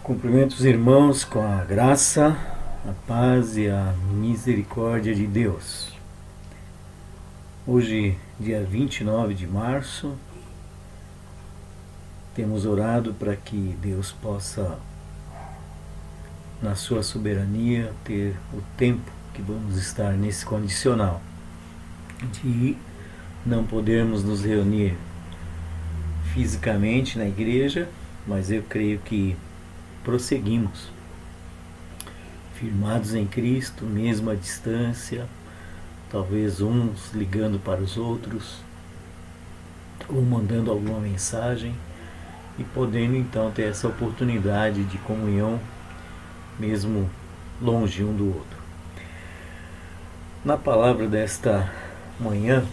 Cumprimento os irmãos com a graça, a paz e a misericórdia de Deus. Hoje, dia 29 de março, temos orado para que Deus possa, na sua soberania, ter o tempo que vamos estar nesse condicional de não podermos nos reunir fisicamente na igreja, mas eu creio que prosseguimos, firmados em Cristo, mesmo à distância, talvez uns ligando para os outros, ou mandando alguma mensagem, e podendo então ter essa oportunidade de comunhão, mesmo longe um do outro. Na palavra desta manhã,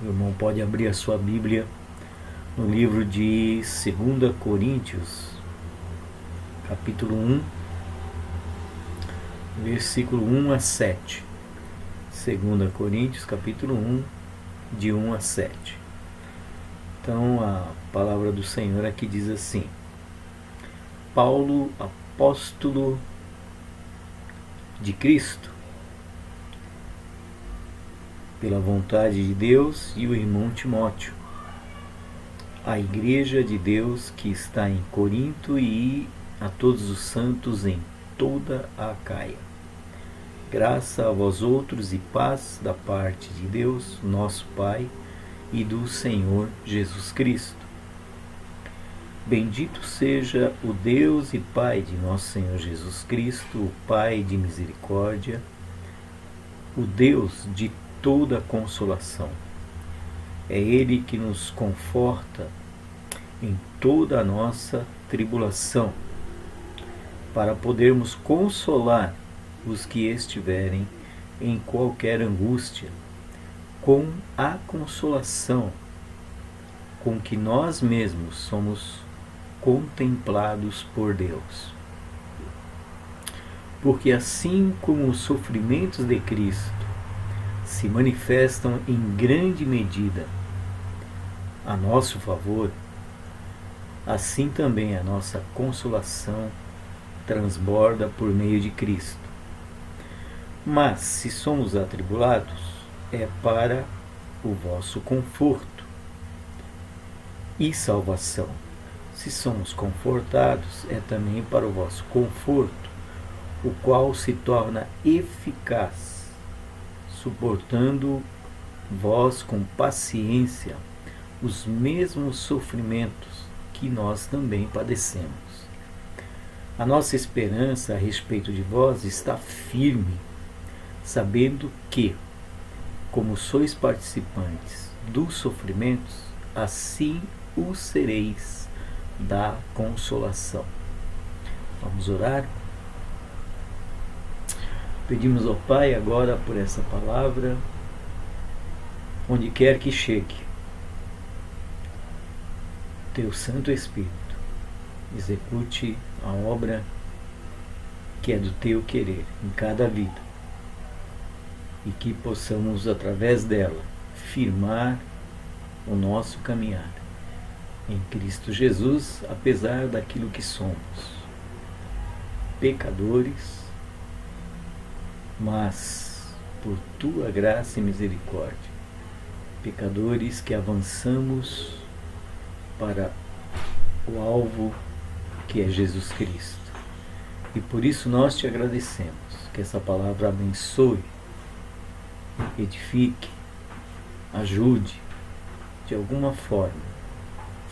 o irmão pode abrir a sua Bíblia no livro de 2 Coríntios, capítulo 1, versículo 1 a 7. 2 Coríntios, capítulo 1, de 1 a 7. Então, a palavra do Senhor aqui diz assim: Paulo, apóstolo de Cristo, pela vontade de Deus, e o irmão Timóteo, a igreja de Deus que está em Corinto, e a todos os santos em toda a Acaia. Graça a vós outros e paz da parte de Deus, nosso Pai, e do Senhor Jesus Cristo. Bendito seja o Deus e Pai de nosso Senhor Jesus Cristo, o Pai de misericórdia, o Deus de toda consolação. É Ele que nos conforta em toda a nossa tribulação, para podermos consolar os que estiverem em qualquer angústia, com a consolação com que nós mesmos somos contemplados por Deus. Porque assim como os sofrimentos de Cristo se manifestam em grande medida a nosso favor, assim também a nossa consolação transborda por meio de Cristo. Mas se somos atribulados, é para o vosso conforto e salvação. Se somos confortados, é também para o vosso conforto, o qual se torna eficaz, suportando vós com paciência os mesmos sofrimentos que nós também padecemos. A nossa esperança a respeito de vós está firme, sabendo que, como sois participantes dos sofrimentos, assim o sereis da consolação. Vamos orar? Pedimos ao Pai agora por essa palavra, onde quer que chegue, Teu Santo Espírito execute a obra que é do Teu querer em cada vida, e que possamos, através dela, firmar o nosso caminhar em Cristo Jesus, apesar daquilo que somos, pecadores, mas por Tua graça e misericórdia, pecadores que avançamos para o alvo que é Jesus Cristo. E por isso nós Te agradecemos, que essa palavra abençoe, edifique, ajude, de alguma forma,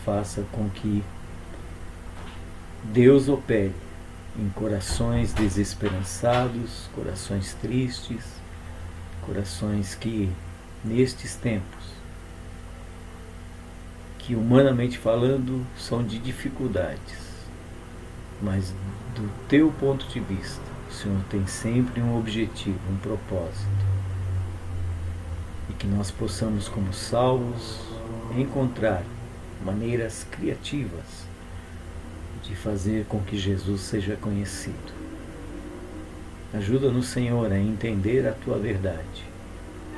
faça com que Deus opere em corações desesperançados, corações tristes, corações que, nestes tempos, que humanamente falando, são de dificuldades, mas do Teu ponto de vista, o Senhor tem sempre um objetivo, um propósito. E que nós possamos, como salvos, encontrar maneiras criativas de fazer com que Jesus seja conhecido. Ajuda-nos, Senhor, a entender a Tua verdade.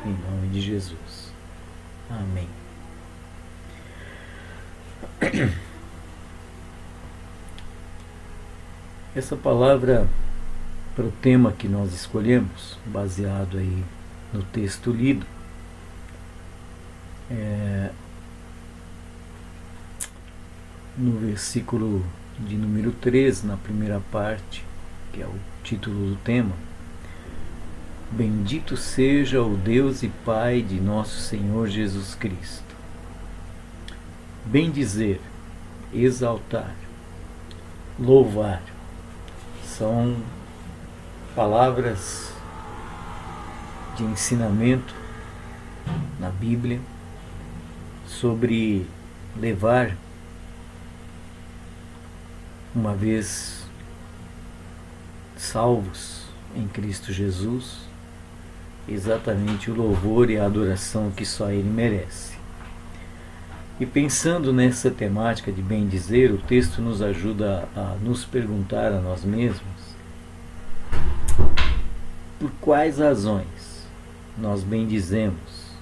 Em nome de Jesus. Amém. Essa palavra para o tema que nós escolhemos, baseado aí no texto lido, no versículo de número 3, na primeira parte, que é o título do tema: Bendito seja o Deus e Pai de nosso Senhor Jesus Cristo. Bendizer, exaltar, louvar, são palavras de ensinamento na Bíblia sobre levar, uma vez salvos em Cristo Jesus, exatamente o louvor e a adoração que só Ele merece. E pensando nessa temática de bendizer, o texto nos ajuda a nos perguntar a nós mesmos por quais razões nós bendizemos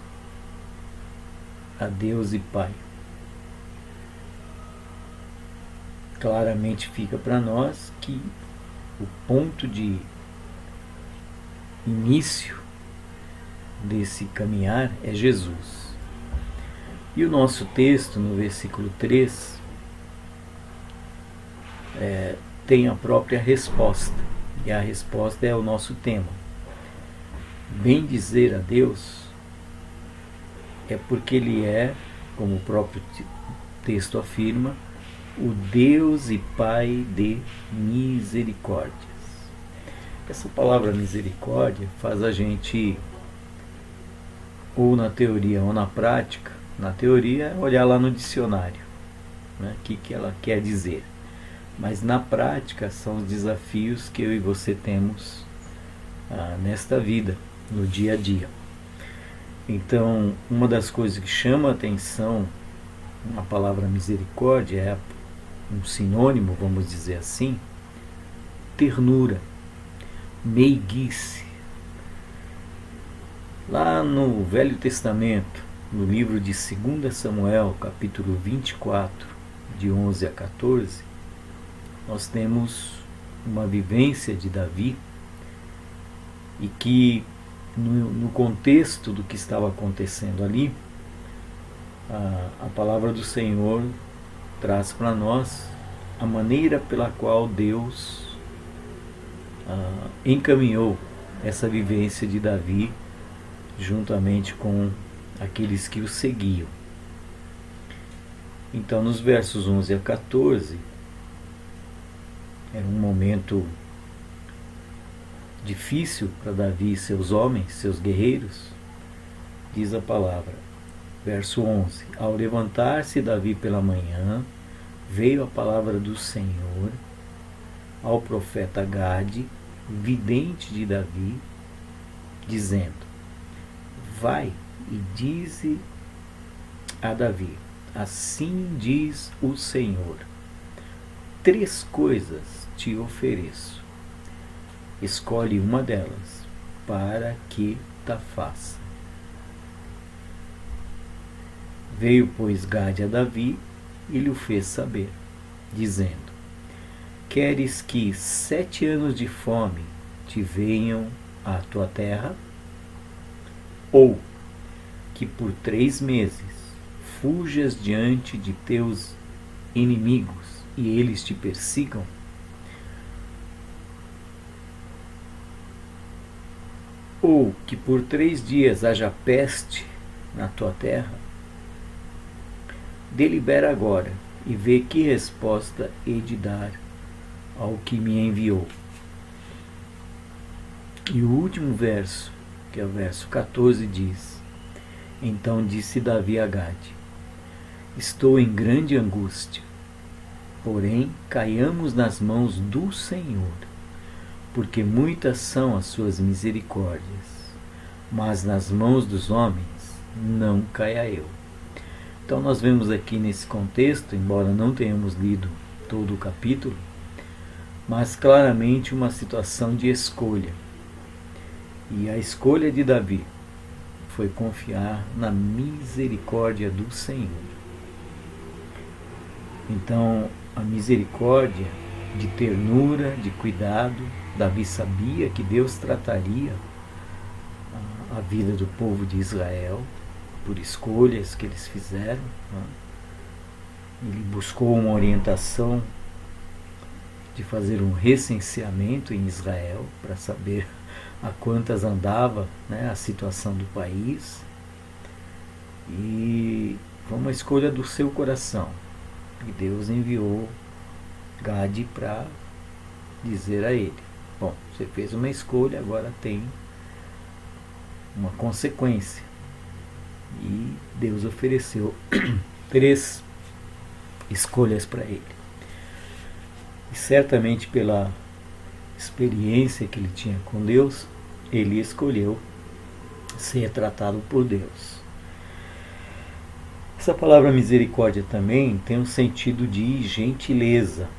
a Deus e Pai. Claramente fica para nós que o ponto de início desse caminhar é Jesus. E o nosso texto, no versículo 3, tem a própria resposta. E a resposta é o nosso tema. Bendizer a Deus é porque Ele é, como o próprio texto afirma, o Deus e Pai de misericórdias. Essa palavra misericórdia faz a gente, ou na teoria ou na prática, na teoria olhar lá no dicionário, né, o que ela quer dizer. Mas na prática são os desafios que eu e você temos nesta vida, no dia a dia. Então, uma das coisas que chama a atenção na palavra misericórdia é um sinônimo, vamos dizer assim, ternura, meiguice. Lá no Velho Testamento, no livro de 2 Samuel, capítulo 24, de 11 a 14, nós temos uma vivência de Davi, e que no contexto do que estava acontecendo ali, a palavra do Senhor traz para nós a maneira pela qual Deus encaminhou essa vivência de Davi juntamente com aqueles que o seguiam. Então, nos versos 11 a 14, era um momento difícil para Davi e seus homens, seus guerreiros. Diz a palavra, verso 11: Ao levantar-se Davi pela manhã, veio a palavra do Senhor ao profeta Gade, vidente de Davi, dizendo: Vai e dize a Davi, assim diz o Senhor, 3 coisas te ofereço, escolhe uma delas, para que ta faça. Veio, pois, Gade a Davi e lhe o fez saber, dizendo: Queres que 7 anos de fome te venham à tua terra? Ou que por 3 meses fujas diante de teus inimigos e eles te persigam? Ou que por 3 dias haja peste na tua terra? Delibera agora e vê que resposta hei de dar ao que me enviou. E o último verso, que é o verso 14, diz: Então disse Davi a Gade: Estou em grande angústia, porém caiamos nas mãos do Senhor, porque muitas são as suas misericórdias, mas nas mãos dos homens não caia eu. Então nós vemos aqui nesse contexto, embora não tenhamos lido todo o capítulo, mas claramente uma situação de escolha. E a escolha de Davi foi confiar na misericórdia do Senhor. Então, a misericórdia de ternura, de cuidado. Davi sabia que Deus trataria a vida do povo de Israel por escolhas que eles fizeram. Ele buscou uma orientação de fazer um recenseamento em Israel para saber a quantas andava, né, a situação do país. E foi uma escolha do seu coração. E Deus enviou Gade para dizer a ele: bom, você fez uma escolha, agora tem uma consequência. E Deus ofereceu 3 escolhas para ele. E certamente pela experiência que ele tinha com Deus, ele escolheu ser tratado por Deus. Essa palavra misericórdia também tem um sentido de gentileza,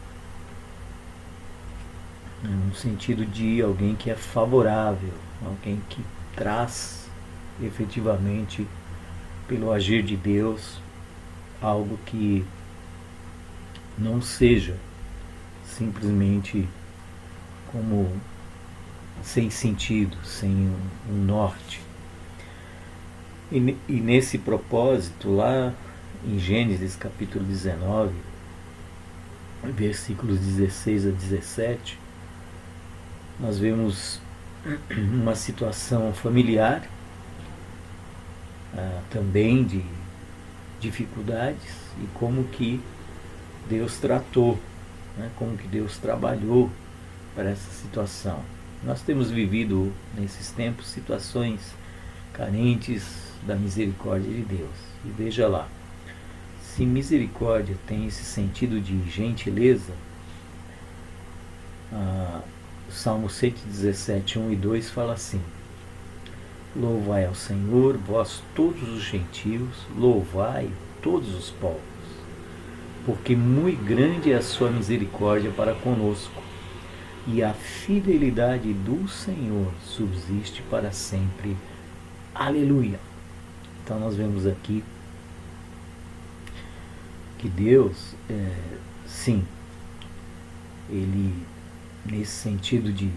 no sentido de alguém que é favorável, alguém que traz efetivamente, pelo agir de Deus, algo que não seja simplesmente como sem sentido, sem um norte. E nesse propósito, lá em Gênesis capítulo 19, versículos 16 a 17, nós vemos uma situação familiar, também de dificuldades, e como que Deus tratou, né, como que Deus trabalhou para essa situação. Nós temos vivido nesses tempos situações carentes da misericórdia de Deus. E veja lá, se misericórdia tem esse sentido de gentileza, Salmo 117, 1 e 2 fala assim: louvai ao Senhor, vós todos os gentios, louvai todos os povos, porque muito grande é a sua misericórdia para conosco, e a fidelidade do Senhor subsiste para sempre. Aleluia! Então nós vemos aqui que Deus, sim, Ele, nesse sentido de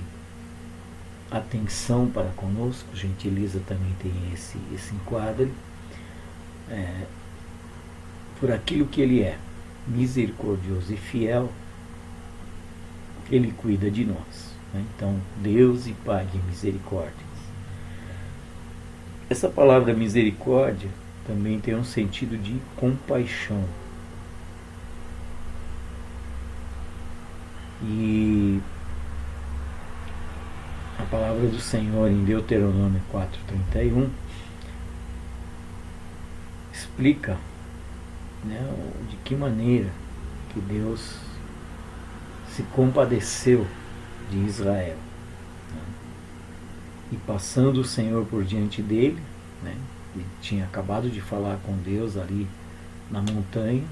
atenção para conosco, gentileza também tem esse enquadro, por aquilo que Ele é, misericordioso e fiel, Ele cuida de nós, né? Então, Deus e Pai de misericórdia. Essa palavra misericórdia também tem um sentido de compaixão. E a palavra do Senhor em Deuteronômio 4:31 explica, né, de que maneira que Deus se compadeceu de Israel, né? E passando o Senhor por diante dele, né, ele tinha acabado de falar com Deus ali na montanha,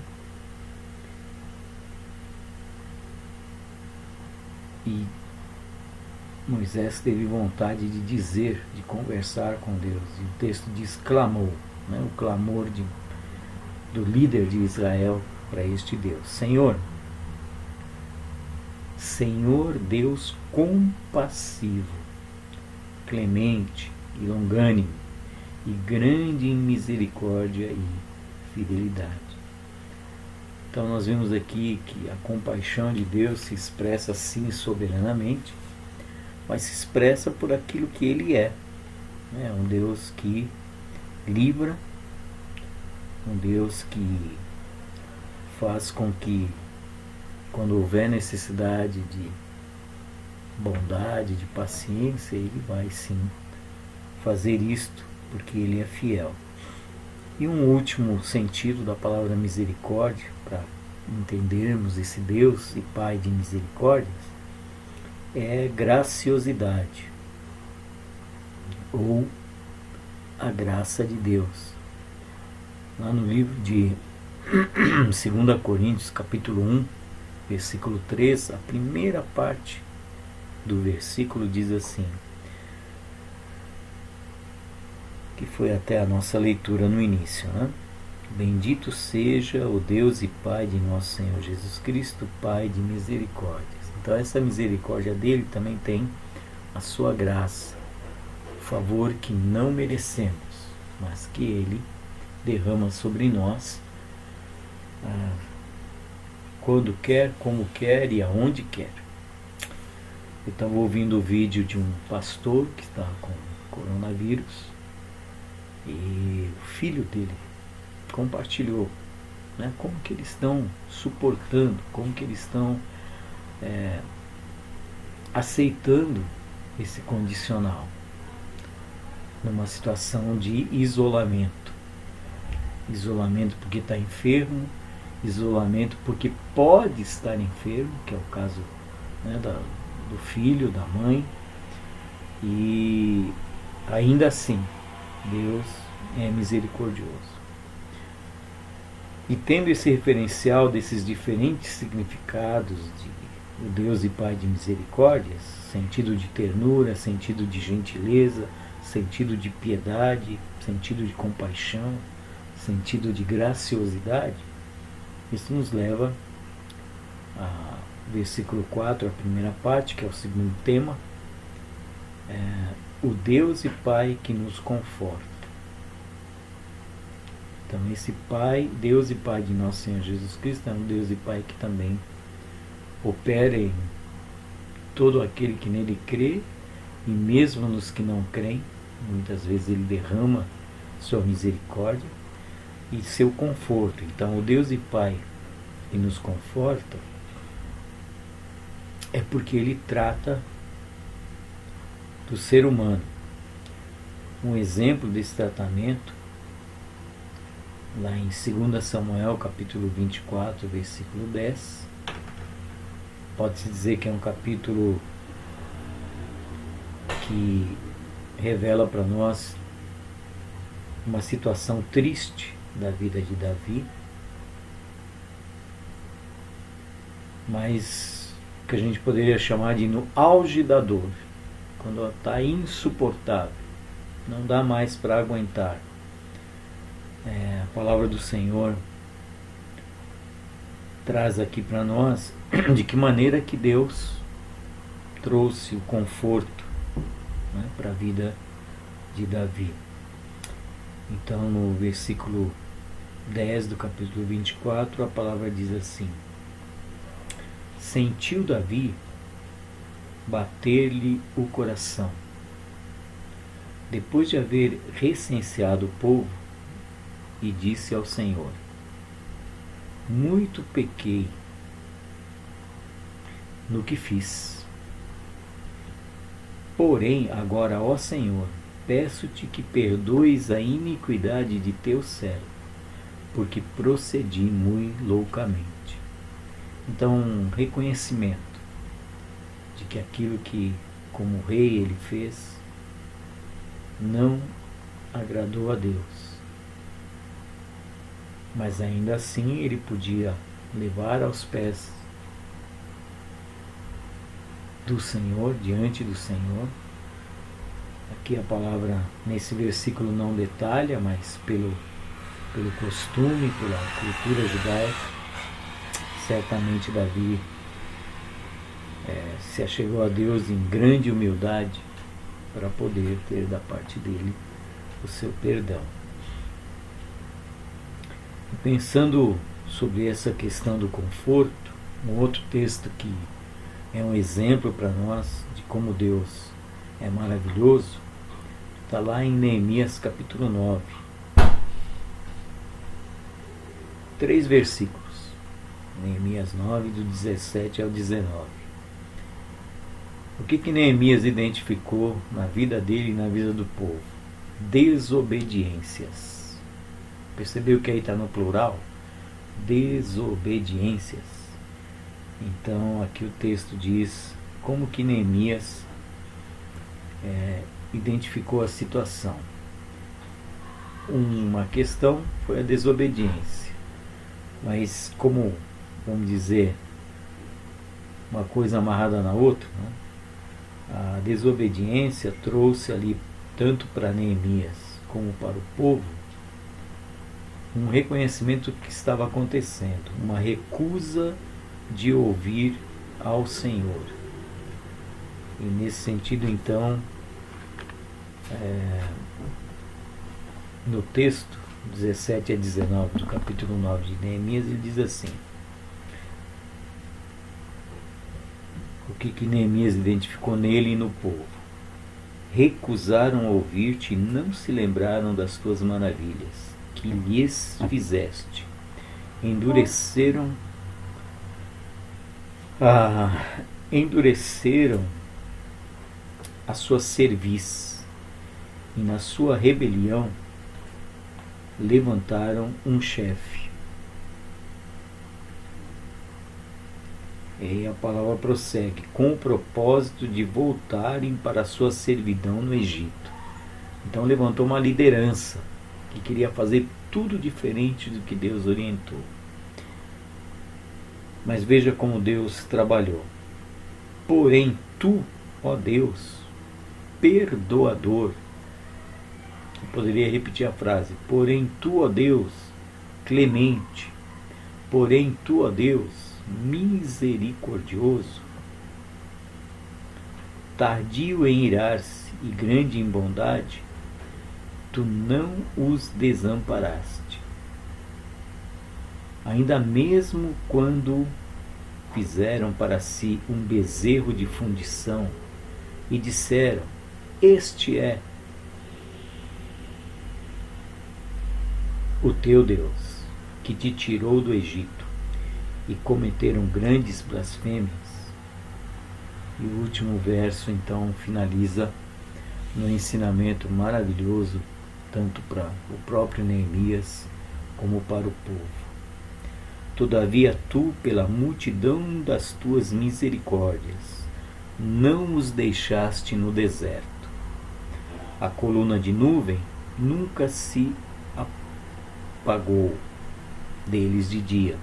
e Moisés teve vontade de dizer, de conversar com Deus, e o texto diz clamou, né, o clamor do líder de Israel para este Deus: Senhor, Deus compassivo, clemente e longânimo, e grande em misericórdia e fidelidade. Então nós vemos aqui que a compaixão de Deus se expressa assim soberanamente, mas se expressa por aquilo que Ele é, né? Um Deus que livra, um Deus que faz com que, quando houver necessidade de bondade, de paciência, Ele vai sim fazer isto, porque Ele é fiel. E um último sentido da palavra misericórdia, para entendermos esse Deus e Pai de misericórdias, é graciosidade, ou a graça de Deus. Lá no livro de 2 Coríntios, capítulo 1, versículo 3, a primeira parte do versículo diz assim, que foi até a nossa leitura no início, né? Bendito seja o Deus e Pai de nosso Senhor Jesus Cristo, Pai de misericórdias. Então essa misericórdia dele também tem a sua graça, o favor que não merecemos, mas que ele derrama sobre nós quando quer, como quer e aonde quer. Eu estava ouvindo o vídeo de um pastor que está com coronavírus e o filho dele compartilhou, né, como que eles estão suportando, como que eles estão aceitando esse condicional numa situação de isolamento. Isolamento porque está enfermo, isolamento porque pode estar enfermo, que é o caso, né, do filho, da mãe, e ainda assim Deus é misericordioso. E tendo esse referencial desses diferentes significados de o Deus e Pai de misericórdias, sentido de ternura, sentido de gentileza, sentido de piedade, sentido de compaixão, sentido de graciosidade, isso nos leva a versículo 4, a primeira parte, que é o segundo tema, o Deus e Pai que nos conforta. Então esse Pai, Deus e Pai de nosso Senhor Jesus Cristo, é um Deus e Pai que também opera em todo aquele que nele crê, e mesmo nos que não creem, muitas vezes ele derrama sua misericórdia e seu conforto. Então o Deus e Pai que nos conforta é porque ele trata do ser humano. Um exemplo desse tratamento, lá em 2 Samuel, capítulo 24, versículo 10, pode-se dizer que é um capítulo que revela para nós uma situação triste da vida de Davi, mas que a gente poderia chamar de no auge da dor, quando ela está insuportável, não dá mais para aguentar. A palavra do Senhor traz aqui para nós de que maneira que Deus trouxe o conforto, né, para a vida de Davi. Então no versículo 10 do capítulo 24 a palavra diz assim: sentiu Davi bater-lhe o coração, depois de haver recenseado o povo, e disse ao Senhor: muito pequei no que fiz. Porém, agora, ó Senhor, peço-te que perdoes a iniquidade de teu servo, porque procedi muito loucamente. Então, um reconhecimento de que aquilo que, como rei, ele fez, não agradou a Deus. Mas ainda assim ele podia levar aos pés do Senhor, diante do Senhor. Aqui a palavra nesse versículo não detalha, mas pelo costume, pela cultura judaica, certamente Davi se achegou a Deus em grande humildade para poder ter da parte dele o seu perdão. Pensando sobre essa questão do conforto, um outro texto que é um exemplo para nós de como Deus é maravilhoso, está lá em Neemias capítulo 9. 3 versículos. Neemias 9, do 17 ao 19. O que Neemias identificou na vida dele e na vida do povo? Desobediências. Percebeu que aí está no plural? Desobediências. Então aqui o texto diz como que Neemias identificou a situação. Uma questão foi a desobediência, mas como, vamos dizer, uma coisa amarrada na outra, né? A desobediência trouxe ali, tanto para Neemias como para o povo, um reconhecimento do que estava acontecendo, uma recusa de ouvir ao Senhor. E nesse sentido, então, no texto 17 a 19 do capítulo 9 de Neemias, ele diz assim: o que Neemias identificou nele e no povo? Recusaram ouvir-te e não se lembraram das tuas maravilhas, que lhes fizeste. Endureceram a sua cerviz, e na sua rebelião levantaram um chefe. E a palavra prossegue: com o propósito de voltarem para a sua servidão no Egito. Então levantou uma liderança que queria fazer tudo diferente do que Deus orientou. Mas veja como Deus trabalhou. Porém tu, ó Deus, perdoador. Eu poderia repetir a frase: porém tu, ó Deus, clemente. Porém tu, ó Deus, misericordioso, tardio em irar-se e grande em bondade, tu não os desamparaste. Ainda mesmo quando fizeram para si um bezerro de fundição e disseram: este é o teu Deus, que te tirou do Egito, e cometeram grandes blasfêmias. E o último verso então finaliza no ensinamento maravilhoso, tanto para o próprio Neemias como para o povo. Todavia tu, pela multidão das tuas misericórdias, não os deixaste no deserto. A coluna de nuvem nunca se apagou deles de dia,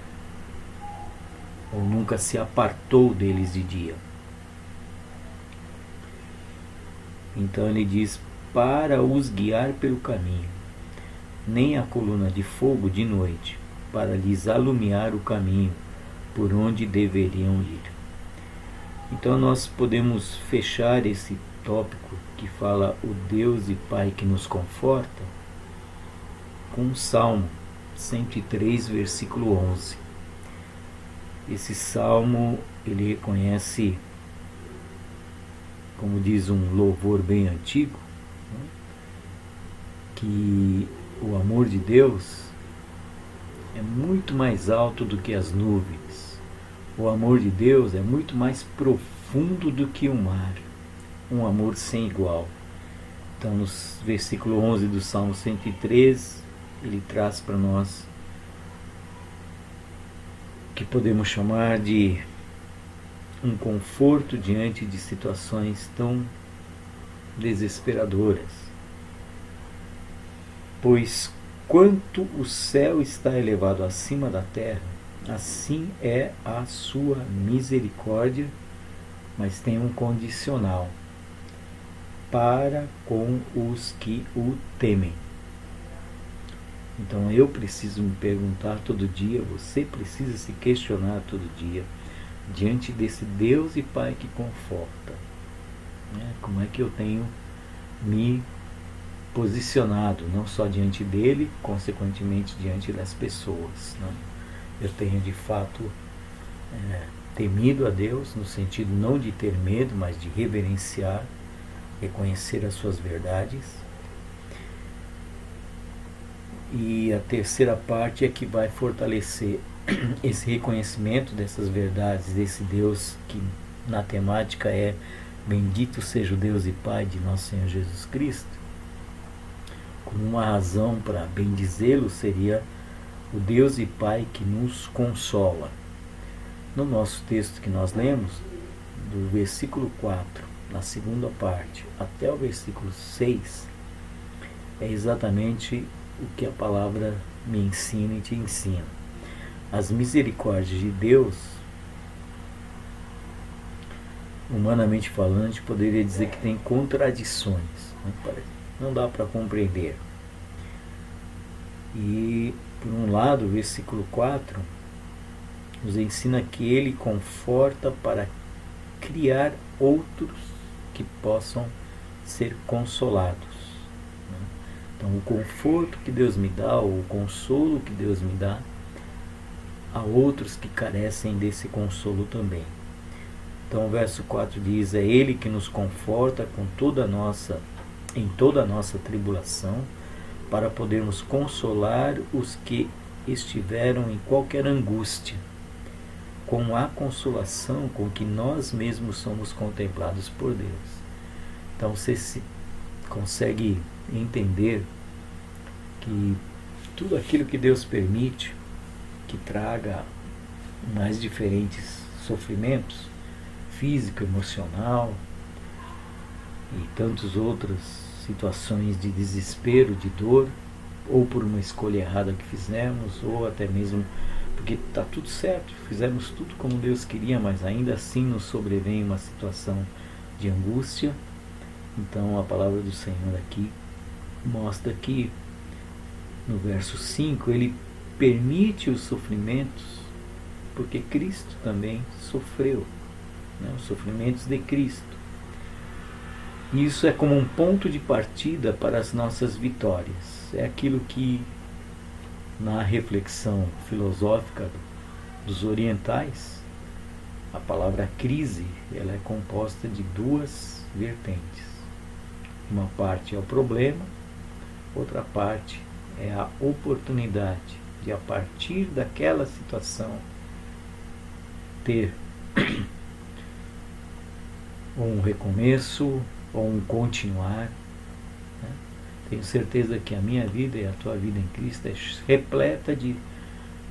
ou nunca se apartou deles de dia. Então ele diz: para os guiar pelo caminho, nem a coluna de fogo de noite, para lhes alumiar o caminho por onde deveriam ir. Então nós podemos fechar esse tópico que fala o Deus e Pai que nos conforta com o Salmo 103, versículo 11. Esse salmo, ele reconhece, como diz um louvor bem antigo, que o amor de Deus é muito mais alto do que as nuvens. O amor de Deus é muito mais profundo do que o mar. Um amor sem igual. Então, no versículo 11 do Salmo 103, ele traz para nós o que podemos chamar de um conforto diante de situações tão desesperadoras. Pois quanto o céu está elevado acima da terra, assim é a sua misericórdia, mas tem um condicional: para com os que o temem. Então eu preciso me perguntar todo dia, você precisa se questionar todo dia, diante desse Deus e Pai que conforta, né? Como é que eu tenho me posicionado, não só diante dele, consequentemente diante das pessoas, né? Eu tenho de fato temido a Deus, no sentido não de ter medo, mas de reverenciar, reconhecer as suas verdades. E a terceira parte é que vai fortalecer esse reconhecimento dessas verdades, desse Deus que na temática é: bendito seja o Deus e Pai de nosso Senhor Jesus Cristo. Como uma razão para bendizê-lo seria o Deus e Pai que nos consola. No nosso texto que nós lemos, do versículo 4, na segunda parte, até o versículo 6, é exatamente o que a palavra me ensina e te ensina. As misericórdias de Deus, humanamente falando, poderia dizer que tem contradições, não dá para compreender. E Por um lado, o versículo 4 nos ensina que ele conforta para criar outros que possam ser consolados. Então, o conforto que Deus me dá, ou o consolo que Deus me dá, há outros que carecem desse consolo também. Então, o verso 4 diz: é Ele que nos conforta em toda a nossa tribulação, para podermos consolar os que estiveram em qualquer angústia, com a consolação com que nós mesmos somos contemplados por Deus. Então, você se consegue entender que tudo aquilo que Deus permite que traga mais diferentes sofrimentos, físico, emocional e tantas outras situações de desespero, de dor, ou por uma escolha errada que fizemos, ou até mesmo porque está tudo certo, fizemos tudo como Deus queria, mas ainda assim nos sobrevém uma situação de angústia. Então a palavra do Senhor aqui mostra que no verso 5 ele permite os sofrimentos porque Cristo também sofreu, os sofrimentos de Cristo. E isso é como um ponto de partida para as nossas vitórias. É aquilo que na reflexão filosófica dos orientais, a palavra crise, ela é composta de duas vertentes. Uma parte é o problema, outra parte é a oportunidade de, a partir daquela situação, ter um recomeço ou um continuar. Tenho certeza que a minha vida e a tua vida em Cristo é repleta de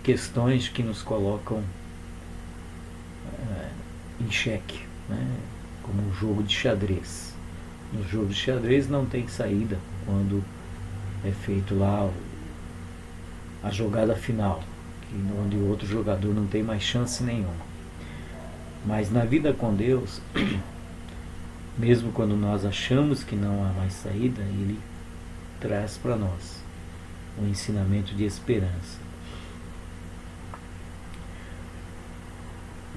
questões que nos colocam em xeque, como um jogo de xadrez. No jogo de xadrez não tem saída quando é feito lá a jogada final, onde o outro jogador não tem mais chance nenhuma. Mas na vida com Deus, mesmo quando nós achamos que não há mais saída, Ele traz para nós um ensinamento de esperança.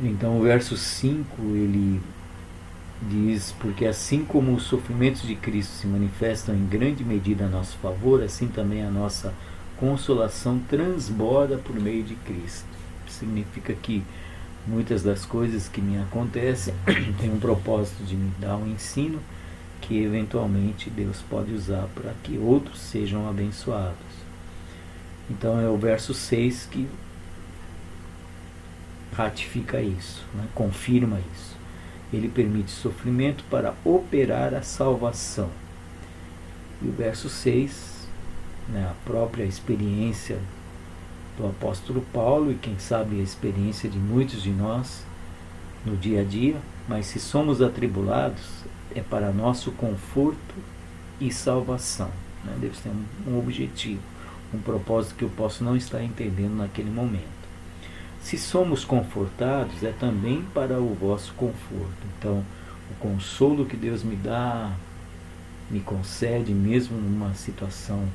Então o verso 5 ele diz: porque assim como os sofrimentos de Cristo se manifestam em grande medida a nosso favor, assim também a nossa consolação transborda por meio de Cristo. Significa que muitas das coisas que me acontecem têm um propósito de me dar um ensino que eventualmente Deus pode usar para que outros sejam abençoados. Então é o verso 6 que ratifica isso, confirma isso. Ele permite sofrimento para operar a salvação. E o verso 6, a própria experiência do apóstolo Paulo, e quem sabe a experiência de muitos de nós no dia a dia, mas se somos atribulados, é para nosso conforto e salvação. Deus tem um objetivo, um propósito que eu posso não estar entendendo naquele momento. Se somos confortados, é também para o vosso conforto. Então, o consolo que Deus me dá, me concede, mesmo numa situação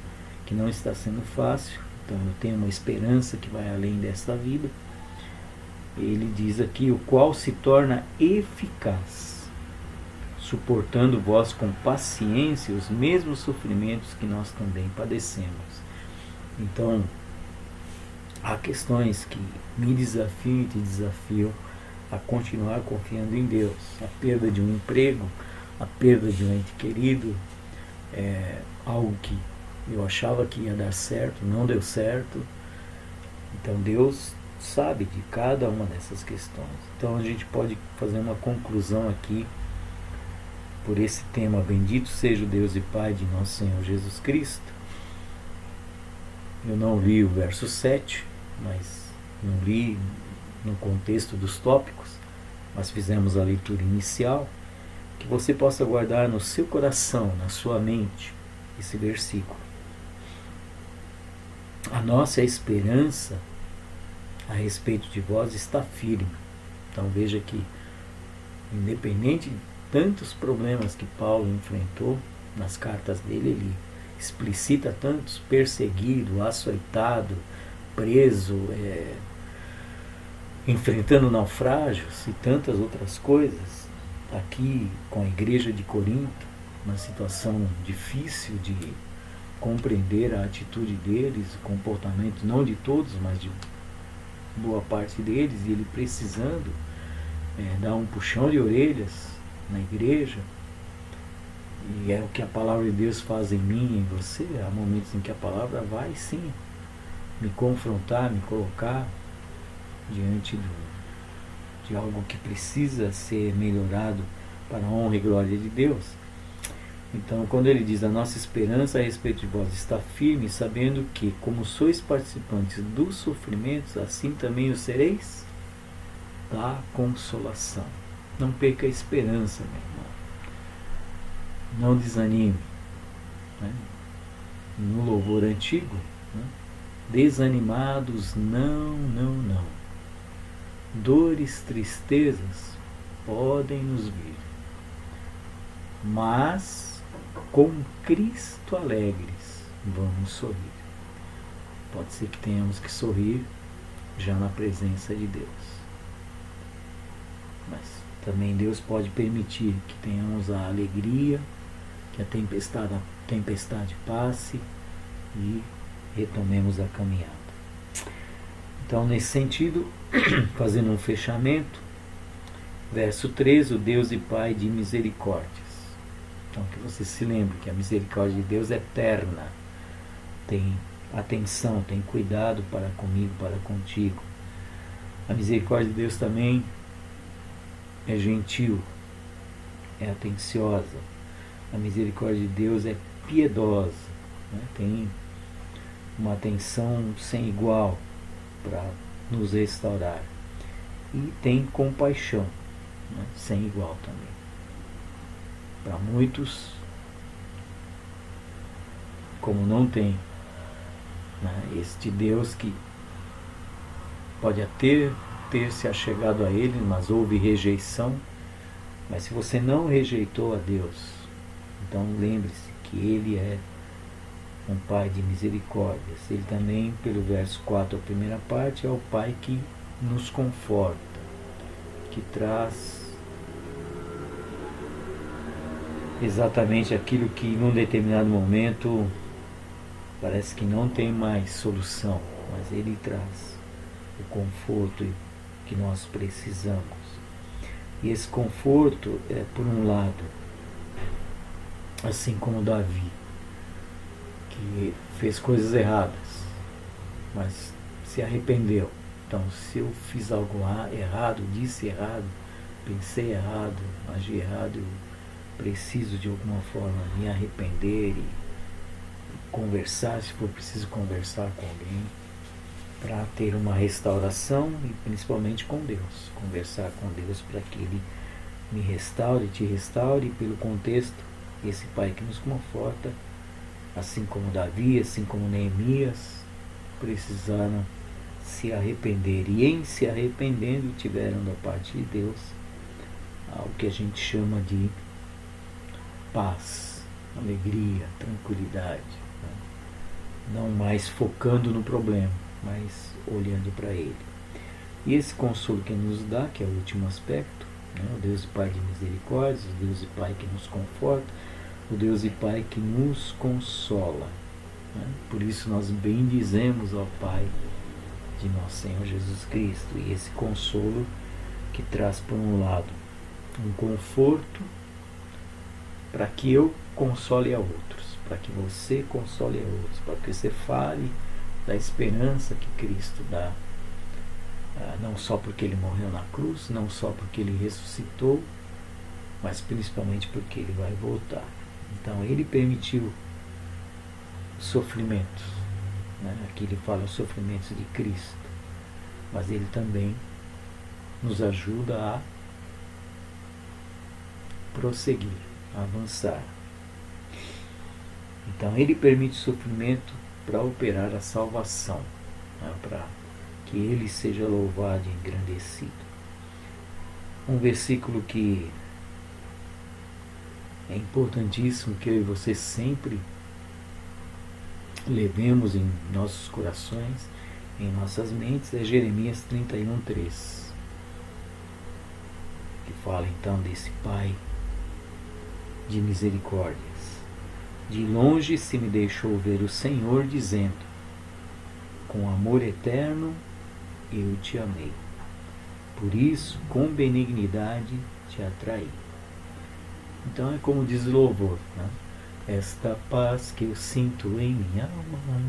que não está sendo fácil. Então, eu tenho uma esperança que vai além desta vida. Ele diz aqui: o qual se torna eficaz, suportando vós com paciência os mesmos sofrimentos que nós também padecemos. Então, há questões que me desafiam e te desafiam a continuar confiando em Deus. A perda de um emprego, a perda de um ente querido, algo que eu achava que ia dar certo, não deu certo. Então Deus sabe de cada uma dessas questões. Então a gente pode fazer uma conclusão aqui por esse tema: bendito seja o Deus e Pai de nosso Senhor Jesus Cristo. Eu não li o verso 7, mas não li no contexto dos tópicos, mas fizemos a leitura inicial. Que você possa guardar no seu coração, na sua mente, esse versículo. A nossa esperança a respeito de vós está firme. Então veja que, independente de tantos problemas que Paulo enfrentou nas cartas dele, ele explicita tantos: perseguido, açoitado, preso, enfrentando naufrágios e tantas outras coisas, aqui com a igreja de Corinto, uma situação difícil de compreender a atitude deles, o comportamento não de todos, mas de boa parte deles, e ele precisando dar um puxão de orelhas na igreja. E é o que a palavra de Deus faz em mim e em você. Há momentos em que a palavra vai sim me confrontar, me colocar diante de algo que precisa ser melhorado para a honra e glória de Deus. Então, quando ele diz: a nossa esperança a respeito de vós está firme, sabendo que, como sois participantes dos sofrimentos, assim também o sereis da consolação. Não perca a esperança, meu irmão. Não desanime. Né? No louvor antigo, né? Desanimados, não. Dores, tristezas podem nos vir, mas com Cristo alegres vamos sorrir. Pode ser que tenhamos que sorrir já na presença de Deus, mas também Deus pode permitir que tenhamos a alegria, que a tempestade passe e retomemos a caminhada. Então, nesse sentido, fazendo um fechamento, verso 13, o Deus e Pai de misericórdias. Então, que você se lembre que a misericórdia de Deus é eterna, tem atenção, tem cuidado para comigo, para contigo. A misericórdia de Deus também é gentil, é atenciosa. A misericórdia de Deus é piedosa, né? Tem uma atenção sem igual para nos restaurar. E tem compaixão, né? Sem igual também. Para muitos, como não tem, né, este Deus que pode até ter se achegado a Ele, mas houve rejeição. Mas se você não rejeitou a Deus, então lembre-se que Ele é um Pai de misericórdias. Ele também, pelo verso 4, a primeira parte, é o Pai que nos conforta, que traz exatamente aquilo que num determinado momento parece que não tem mais solução, mas Ele traz o conforto que nós precisamos. E esse conforto é, por um lado, assim como Davi, que fez coisas erradas, mas se arrependeu. Então, se eu fiz algo errado, disse errado, pensei errado, agi errado, eu preciso de alguma forma me arrepender e conversar, se for preciso conversar com alguém, para ter uma restauração e principalmente com Deus. Conversar com Deus para que Ele me restaure, te restaure, e pelo contexto, esse Pai que nos conforta, assim como Davi, assim como Neemias, precisaram se arrepender, e em se arrependendo tiveram da parte de Deus o que a gente chama de paz, alegria, tranquilidade, né? Não mais focando no problema, mas olhando para Ele. E esse consolo que nos dá, que é o último aspecto, né? O Deus e Pai de misericórdias, o Deus e Pai que nos conforta, o Deus e Pai que nos consola, né? Por isso nós bendizemos ao Pai de nosso Senhor Jesus Cristo, e esse consolo que traz, por um lado, um conforto para que eu console a outros, para que você console a outros, para que você fale da esperança que Cristo dá, não só porque Ele morreu na cruz, não só porque Ele ressuscitou, mas principalmente porque Ele vai voltar. Então Ele permitiu sofrimentos, né? Aqui Ele fala os sofrimentos de Cristo, mas Ele também nos ajuda a prosseguir, a avançar. Então Ele permite sofrimento para operar a salvação, né? Para que Ele seja louvado e engrandecido. Um versículo que é importantíssimo que eu e você sempre levemos em nossos corações em nossas mentes é Jeremias 31:3, que fala então desse Pai de misericórdias. De longe se me deixou ver o Senhor, dizendo: com amor eterno eu te amei, por isso com benignidade te atraí. Então é como diz o louvor, né? Esta paz que eu sinto em minha alma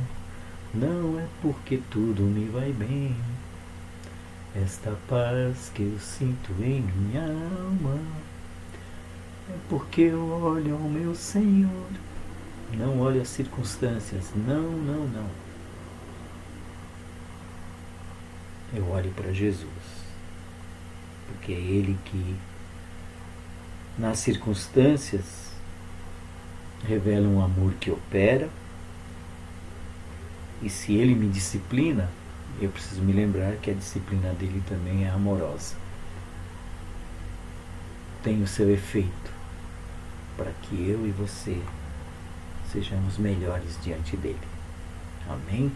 não é porque tudo me vai bem. Esta paz que eu sinto em minha alma é porque eu olho ao meu Senhor. Não olho as circunstâncias, não. Eu olho para Jesus, porque é Ele que, nas circunstâncias, revela um amor que opera. E se Ele me disciplina, eu preciso me lembrar que a disciplina dele também é amorosa. Tem o seu efeito para que eu e você sejamos melhores diante dele. Amém?